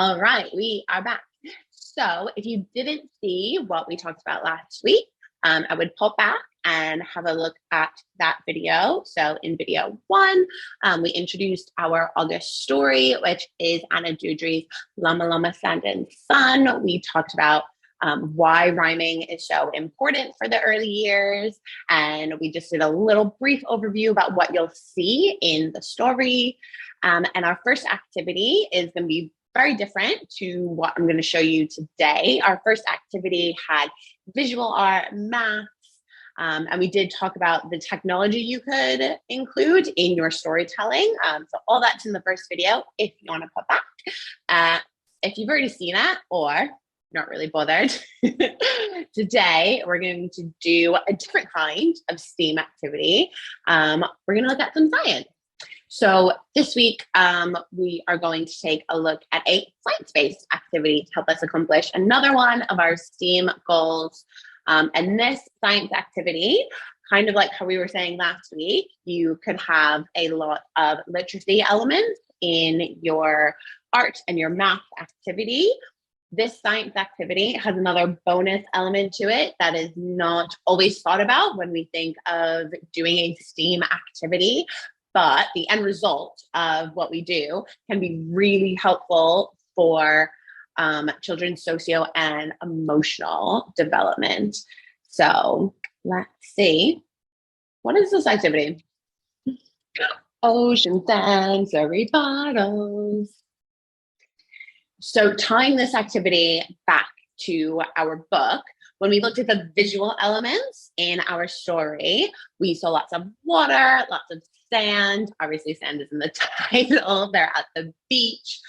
All right, we are back. So if you didn't see what we talked about last week, I would pop back and have a look at that video. So in video one, we introduced our August story, which is Anna Dewdrey's Llama Llama Sand and Sun. We talked about why rhyming is so important for the early years. And we just did a little brief overview about what you'll see in the story. And our first activity is going to be very different to what I'm going to show you today. Our first activity had visual art, maths, and we did talk about the technology you could include in your storytelling. So all that's in the first video if you want to put back. If you've already seen it or not really bothered, today we're going to do a different kind of STEAM activity. We're going to look at some science. So this week, we are going to take a look at a science-based activity to help us accomplish another one of our STEAM goals. And this science activity, kind of like how we were saying last week, you could have a lot of literacy elements in your art and your math activity. This science activity has another bonus element to it that is not always thought about when we think of doing a STEAM activity. But the end result of what we do can be really helpful for children's socio and emotional development. So let's see. What is this activity? Ocean sensory bottles. So tying this activity back to our book, when we looked at the visual elements in our story, we saw lots of water, lots of sand. Obviously, sand is in the title. They're at the beach.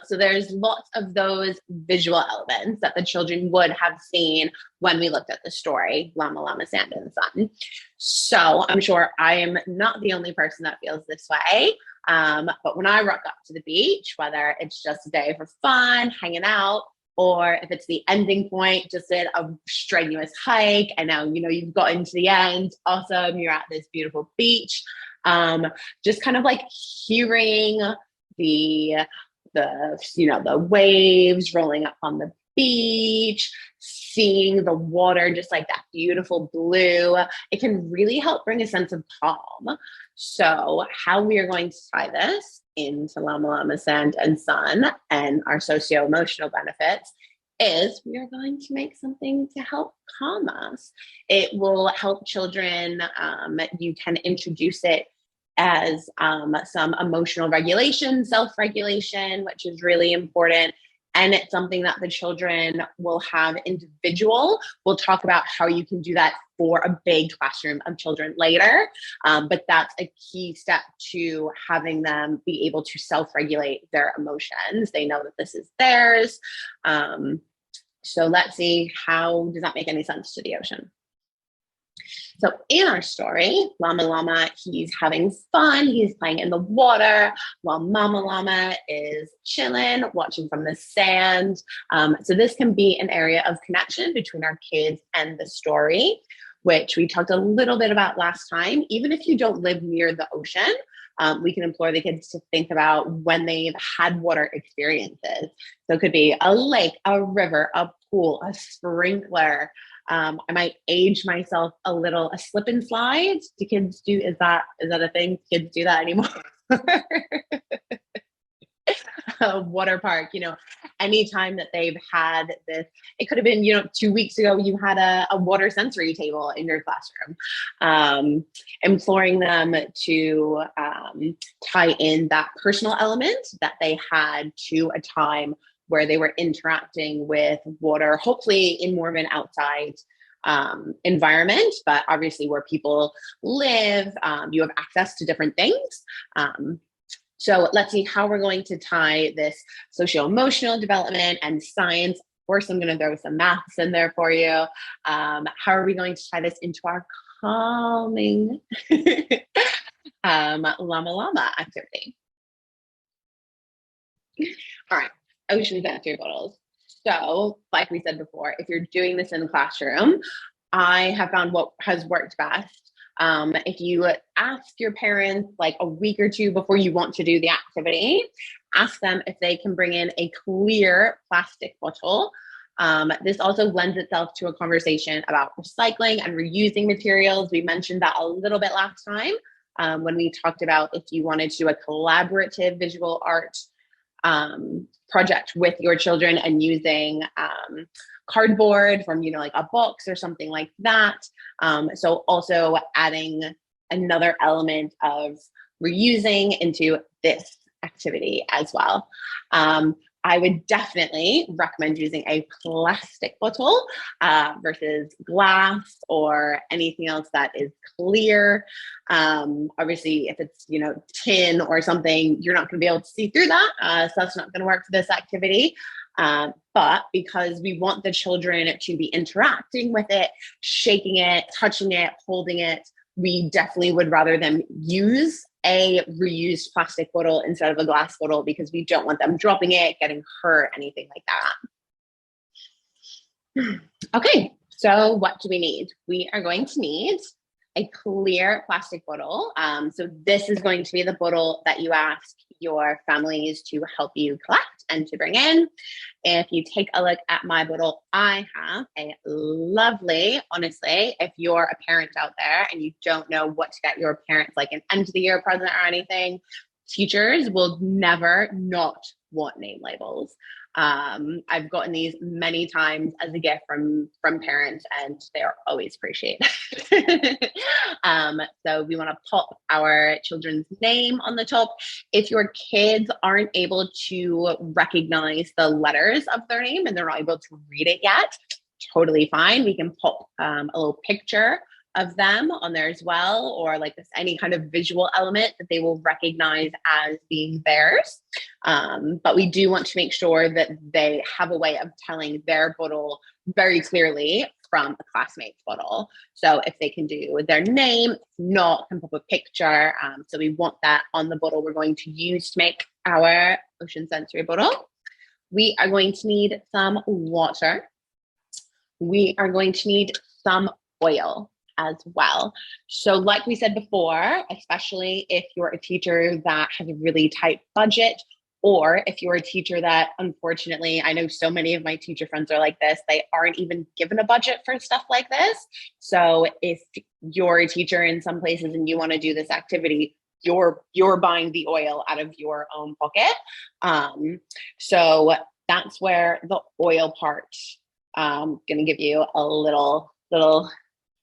So there's lots of those visual elements that the children would have seen when we looked at the story, Llama Llama Sand and Sun. So I'm sure I am not the only person that feels this way. But when I rock up to the beach, whether it's just a day for fun, hanging out, or if it's the ending point, just did a strenuous hike, and now you've gotten to the end. Awesome, you're at this beautiful beach. Just kind of like hearing the waves rolling up on the beach, seeing the water just like that beautiful blue. It can really help bring a sense of calm. So how we are going to tie this into Llama Llama Sand and Sun and our socio-emotional benefits is we are going to make something to help calm us. It will help children. You can introduce it as some emotional regulation, self-regulation, which is really important. And it's something that the children will have individual. We'll talk about how you can do that for a big classroom of children later. But that's a key step to having them be able to self-regulate their emotions. They know that this is theirs. So let's see, how does that make any sense to the ocean? So in our story, Llama Llama, he's having fun. He's playing in the water while Mama Llama is chilling, watching from the sand. So this can be an area of connection between our kids and the story, which we talked a little bit about last time. Even if you don't live near the ocean, we can implore the kids to think about when they've had water experiences. So it could be a lake, a river, a pool, a sprinkler. I might age myself a little. A slip and slide. Do kids do? Is that a thing? Kids do that anymore? A water park. Anytime that they've had this, it could have been 2 weeks ago you had a water sensory table in your classroom. Imploring them to tie in that personal element that they had to a time where they were interacting with water, hopefully in more of an outside environment, but obviously where people live, you have access to different things. So let's see how we're going to tie this socio-emotional development and science. Of course, I'm going to throw some maths in there for you. How are we going to tie this into our calming Llama Llama activity? All right. Ocean sensory bottles. So, like we said before, if you're doing this in the classroom, I have found what has worked best If you ask your parents like a week or two before you want to do the activity, ask them if they can bring in a clear plastic bottle. This also lends itself to a conversation about recycling and reusing materials. We mentioned that a little bit last time when we talked about if you wanted to do a collaborative visual art project with your children and using cardboard from, like a box or something like that. So also adding another element of reusing into this activity as well. I would definitely recommend using a plastic bottle versus glass or anything else that is clear. Obviously, if it's, tin or something, you're not going to be able to see through that. So that's not going to work for this activity. But because we want the children to be interacting with it, shaking it, touching it, holding it, we definitely would rather them use a reused plastic bottle instead of a glass bottle because we don't want them dropping it, getting hurt, anything like that. Okay, so what do we need? We are going to need a clear plastic bottle. So this is going to be the bottle that you ask your families to help you collect and to bring in. If you take a look at my bottle, I have a lovely, honestly, if you're a parent out there and you don't know what to get your parents like an end of the year present or anything, teachers will never not want name labels. I've gotten these many times as a gift from parents, and they are always appreciated. So we want to pop our children's name on the top. If your kids aren't able to recognize the letters of their name and they're not able to read it yet, totally fine. We can pop a little picture of them on there as well, or like this, any kind of visual element that they will recognize as being theirs. But we do want to make sure that they have a way of telling their bottle very clearly from a classmate's bottle. So if they can do their name, if not, can pop a picture. So we want that on the bottle we're going to use to make our ocean sensory bottle. We are going to need some water. We are going to need some oil as well. So like we said before, especially if you're a teacher that has a really tight budget, or if you're a teacher that, unfortunately, I know so many of my teacher friends are like this, they aren't even given a budget for stuff like this. So if you're a teacher in some places and you want to do this activity, you're buying the oil out of your own pocket. So that's where the oil part, going to give you a little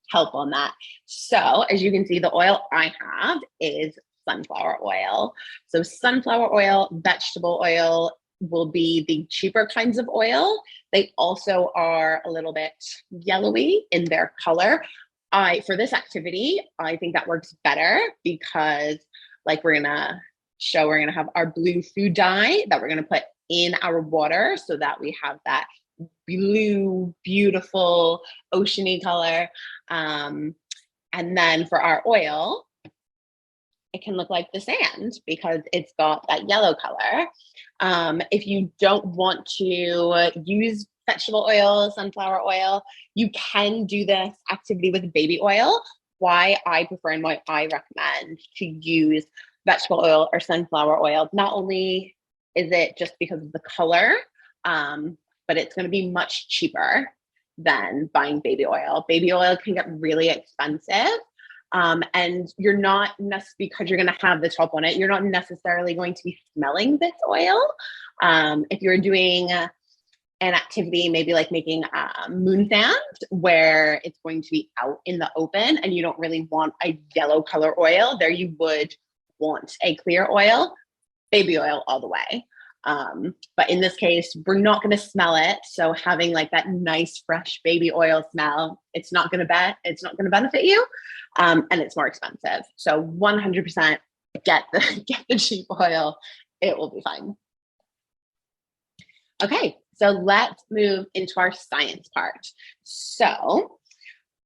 help on that. So as you can see, the oil I have is sunflower oil. So sunflower oil, vegetable oil will be the cheaper kinds of oil. They also are a little bit yellowy in their color. For this activity, I think that works better because like we're gonna have our blue food dye that we're gonna put in our water so that we have that blue, beautiful, oceany color. And then for our oil, it can look like the sand because it's got that yellow color. If you don't want to use vegetable oil, sunflower oil, you can do this activity with baby oil. Why I prefer and why I recommend to use vegetable oil or sunflower oil, not only is it just because of the color, but it's going to be much cheaper than buying baby oil. Baby oil can get really expensive. And you're not because you're going to have the top on it, you're not necessarily going to be smelling this oil. If you're doing an activity, maybe like making moon sand, where it's going to be out in the open and you don't really want a yellow color oil, there you would want a clear oil, baby oil all the way. But in this case, we're not going to smell it. So having like that nice fresh baby oil smell, it's not going to benefit you. And it's more expensive. So 100% get the cheap oil. It will be fine. Okay, so let's move into our science part. So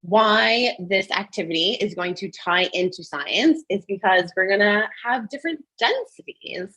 why this activity is going to tie into science is because we're going to have different densities.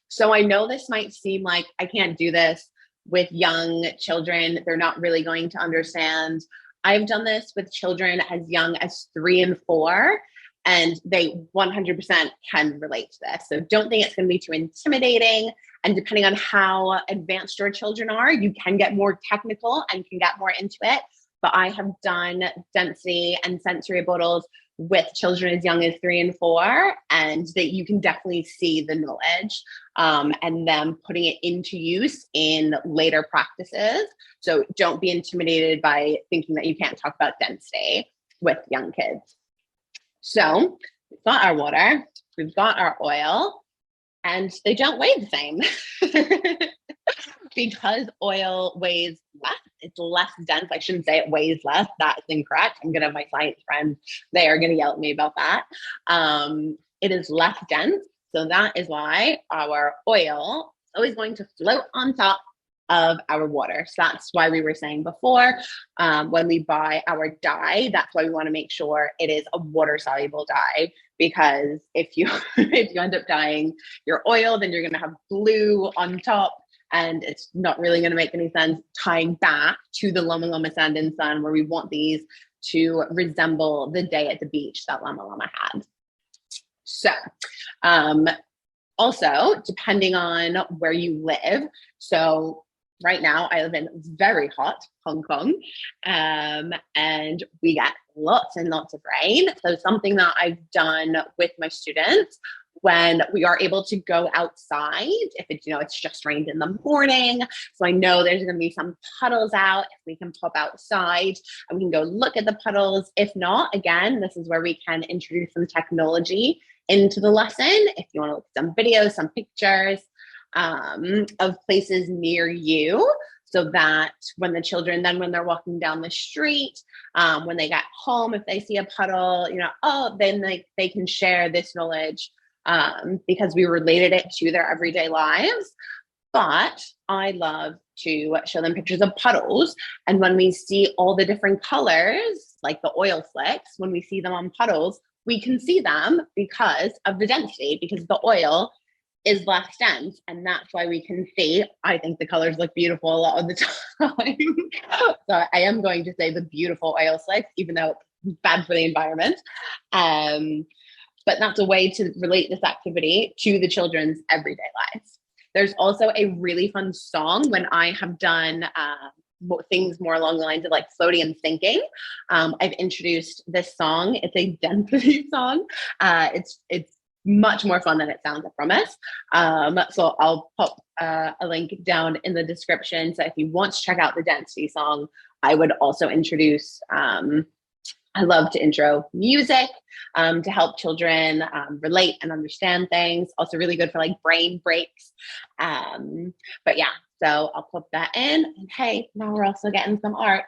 So I know this might seem like I can't do this with young children. They're not really going to understand. I've done this with children as young as 3 and 4, and they 100% can relate to this. So don't think it's going to be too intimidating. And depending on how advanced your children are, you can get more technical and can get more into it. But I have done density and sensory bottles with children as young as 3 and 4, and that you can definitely see the knowledge and them putting it into use in later practices. So don't be intimidated by thinking that you can't talk about density with young kids. So we've got our water, we've got our oil, and they don't weigh the same. Because oil weighs less, it's less dense. I shouldn't say it weighs less. That's incorrect. I'm going to have my science friends. They are going to yell at me about that. It is less dense. So that is why our oil is always going to float on top of our water. So that's why we were saying before, when we buy our dye, that's why we want to make sure it is a water soluble dye. Because if you if you end up dyeing your oil, then you're going to have blue on top. And it's not really going to make any sense tying back to the Llama Llama Sand and Sun, where we want these to resemble the day at the beach that Llama Llama had. So also, depending on where you live, so right now I live in very hot Hong Kong, and we get lots and lots of rain. So something that I've done with my students, when we are able to go outside, if it's, it's just rained in the morning, so I know there's going to be some puddles out, if we can pop outside and we can go look at the puddles. If not, again, this is where we can introduce some technology into the lesson. If you want to look at some videos, some pictures of places near you, so that when the children, then when they're walking down the street, when they get home, if they see a puddle, then they can share this knowledge because we related it to their everyday lives. But I love to show them pictures of puddles. And when we see all the different colors, like the oil slicks, when we see them on puddles, we can see them because of the density, because the oil is less dense. And that's why we can see, I think the colors look beautiful a lot of the time. So I am going to say the beautiful oil slicks, even though it's bad for the environment. But that's a way to relate this activity to the children's everyday lives. There's also a really fun song when I have done things more along the lines of like floating and sinking. I've introduced this song. It's a density song. It's much more fun than it sounds, I promise. So I'll pop a link down in the description. So if you want to check out the density song, I would also introduce I love to intro music to help children relate and understand things. Also really good for like brain breaks. But yeah, so I'll put that in. And hey, now we're also getting some art.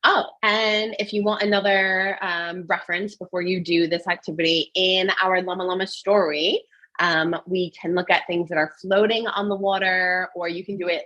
Oh, and if you want another reference before you do this activity in our Llama Llama story, we can look at things that are floating on the water, or you can do it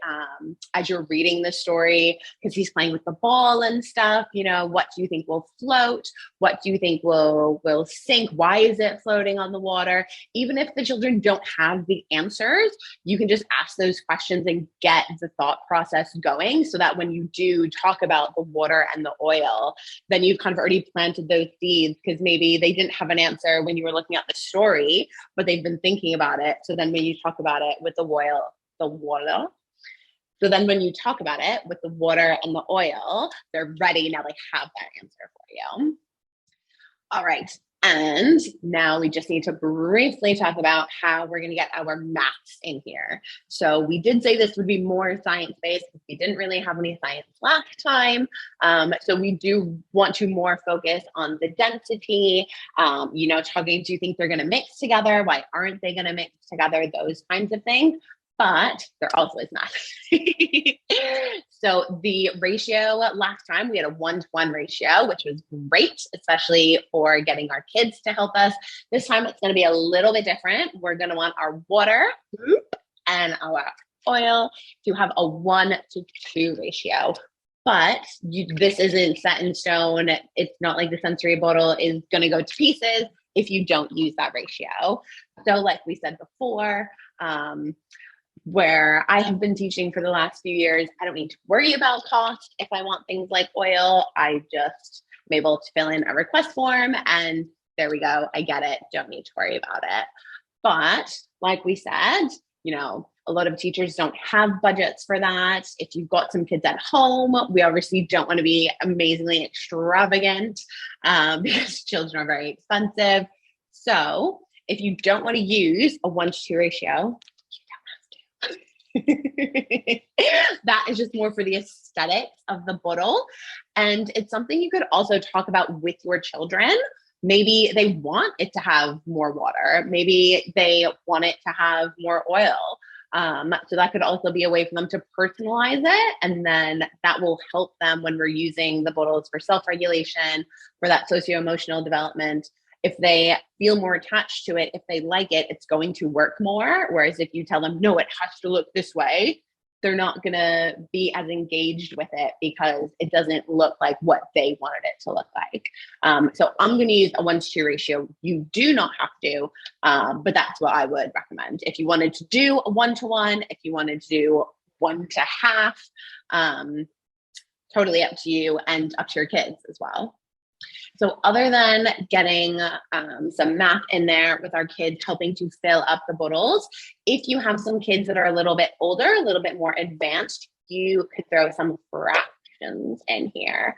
as you're reading the story, because he's playing with the ball and stuff. What do you think will float? What do you think will sink? Why is it floating on the water? Even if the children don't have the answers, you can just ask those questions and get the thought process going, so that when you do talk about the water and the oil, then you've kind of already planted those seeds, because maybe they didn't have an answer when you were looking at the story, but they've been thinking about it. So then when you talk about it with the water. So then when you talk about it with the water and the oil, they're ready. Now they have that answer for you. All right. And now we just need to briefly talk about how we're going to get our maths in here. So we did say this would be more science-based, because we didn't really have any science last time. So we do want to more focus on the density, talking, do you think they're going to mix together? Why aren't they going to mix together? Those kinds of things. But there also is math. So the ratio last time, we had a 1-to-1 ratio, which was great, especially for getting our kids to help us. This time it's going to be a little bit different. We're going to want our water and our oil to have a 1-to-2 ratio. But this isn't set in stone. It's not like the sensory bottle is going to go to pieces if you don't use that ratio. So like we said before, where I have been teaching for the last few years, I don't need to worry about cost. If I want things like oil, I just am able to fill in a request form and there we go. I get it. Don't need to worry about it. But like we said, a lot of teachers don't have budgets for that. If you've got some kids at home, we obviously don't want to be amazingly extravagant because children are very expensive. So if you don't want to use a 1-to-2 ratio, that is just more for the aesthetics of the bottle. And it's something you could also talk about with your children. Maybe they want it to have more water. Maybe they want it to have more oil. So that could also be a way for them to personalize it. And then that will help them when we're using the bottles for self-regulation, for that socio-emotional development. If they feel more attached to it, if they like it, it's going to work more. Whereas if you tell them, no, it has to look this way, they're not going to be as engaged with it because it doesn't look like what they wanted it to look like. So I'm going to use a 1-to-2 ratio. You do not have to, but that's what I would recommend. If you wanted to do a 1-to-1, if you wanted to do 1-to-half, totally up to you and up to your kids as well. So other than getting some math in there with our kids, helping to fill up the bottles, if you have some kids that are a little bit older, a little bit more advanced, you could throw some fractions in here.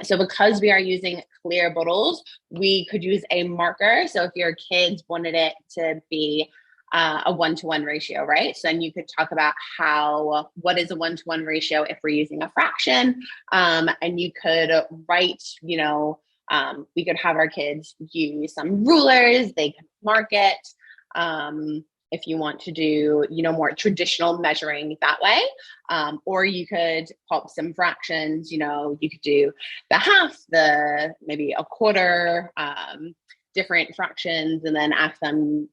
So because we are using clear bottles, we could use a marker. So if your kids wanted it to be a 1-to-1 ratio, right? So then you could talk about what is a 1-to-1 ratio if we're using a fraction, and you could write, we could have our kids use some rulers, they can mark it. If you want to do, more traditional measuring that way, or you could pop some fractions, you could do the half, maybe a quarter, different fractions, and then ask them,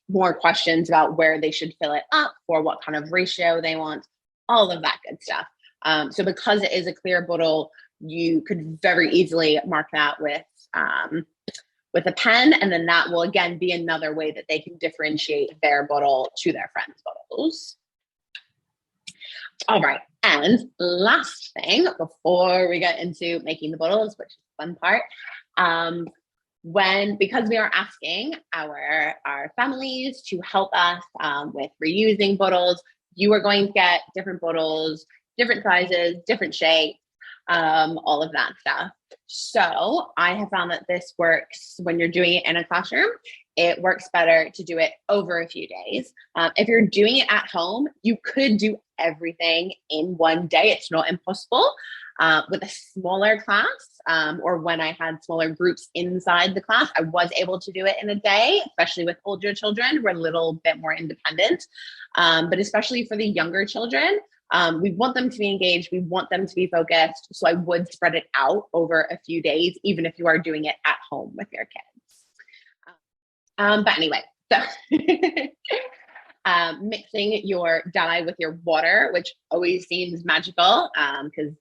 more questions about where they should fill it up or what kind of ratio they want, all of that good stuff. So because it is a clear bottle, you could very easily mark that with a pen, and then that will again be another way that they can differentiate their bottle to their friends' bottles. All right, and last thing before we get into making the bottles, which is the fun part, because we are asking our families to help us with reusing bottles, you are going to get different bottles, different sizes, different shapes, all of that stuff. So I have found that this works when you're doing it in a classroom. It works better to do it over a few days. If you're doing it at home, you could do everything in one day. It's not impossible. With a smaller class, or when I had smaller groups inside the class, I was able to do it in a day, especially with older children who are a little bit more independent. But especially for the younger children, we want them to be engaged. We want them to be focused. So I would spread it out over a few days, even if you are doing it at home with your kids. But anyway, so mixing your dye with your water, which always seems magical because,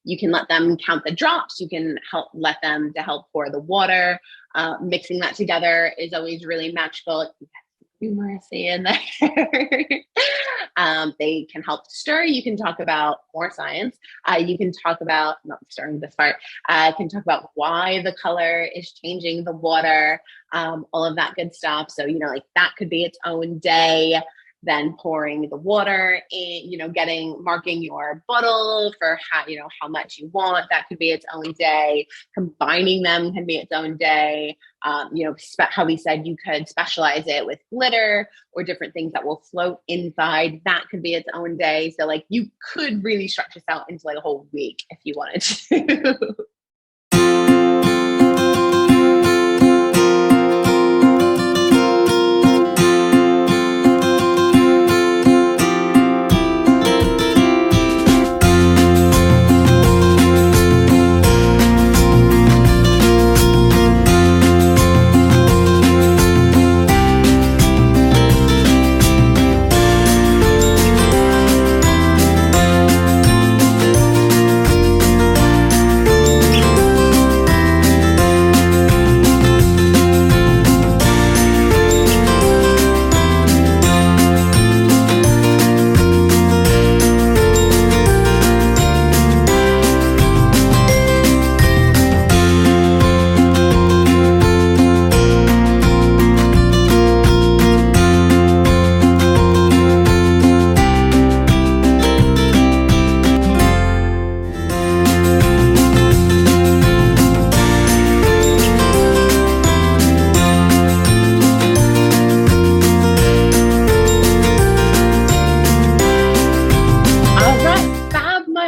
you can let them count the drops. You can let them pour the water. Mixing that together is always really magical. Numeracy in there. They can help stir. You can talk about more science. You can talk about, not stirring this part, can talk about why the color is changing the water, all of that good stuff. So, that could be its own day. Then pouring the water in, marking your bottle for how much you want. That could be its own day. Combining them can be its own day. How we said you could specialize it with glitter or different things that will float inside. That could be its own day. So you could really stretch this out into a whole week if you wanted to.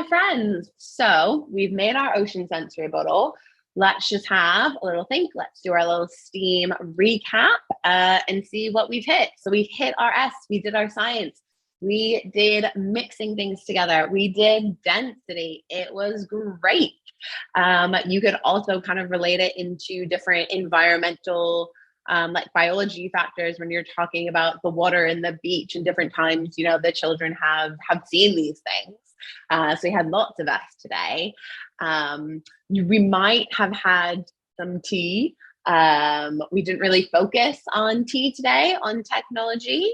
friends. So we've made our ocean sensory bottle. Let's just have a little think. Let's do our little STEAM recap and see what we've hit. So we hit our S, we did our science. We did mixing things together. We did density. It was great. You could also kind of relate it into different environmental like biology factors when you're talking about the water and the beach and different times, you know, the children have seen these things. So we had lots of us today. We might have had some tea. We didn't really focus on tea today on technology.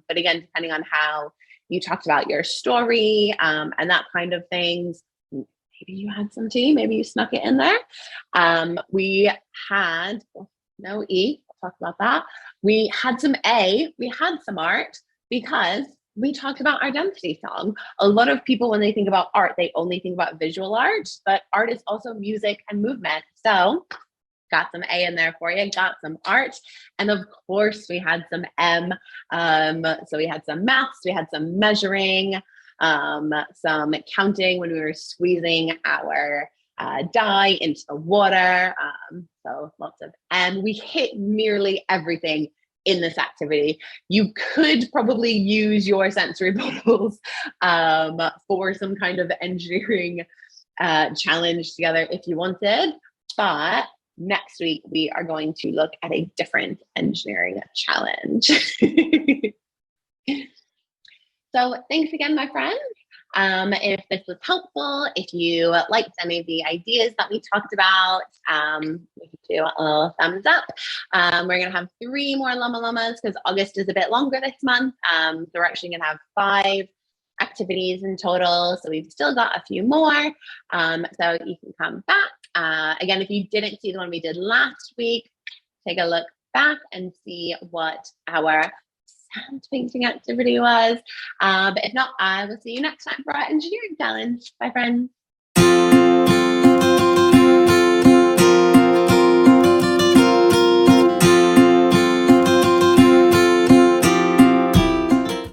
But again, depending on how you talked about your story and that kind of things, maybe you had some tea, maybe you snuck it in there. We had no E, we'll talk about that. We had some A, we had some art because we talked about our density song. A lot of people, when they think about art, they only think about visual art, but art is also music and movement. So got some A in there for you, got some art. And of course, we had some M. So we had some maths, we had some measuring, some counting when we were squeezing our dye into the water. So lots of M. We hit nearly everything in this activity. You could probably use your sensory bottles for some kind of engineering challenge together if you wanted, but next week we are going to look at a different engineering challenge. So thanks again, my friend. If this was helpful, if you liked any of the ideas that we talked about, we can do a little thumbs up. We're going to have 3 more Llama Llamas because August is a bit longer this month. So we're actually going to have 5 activities in total. So we've still got a few more. So you can come back. Again, if you didn't see the one we did last week, take a look back and see what our sand painting activity was. But if not, I will see you next time for our engineering challenge. Bye, friends.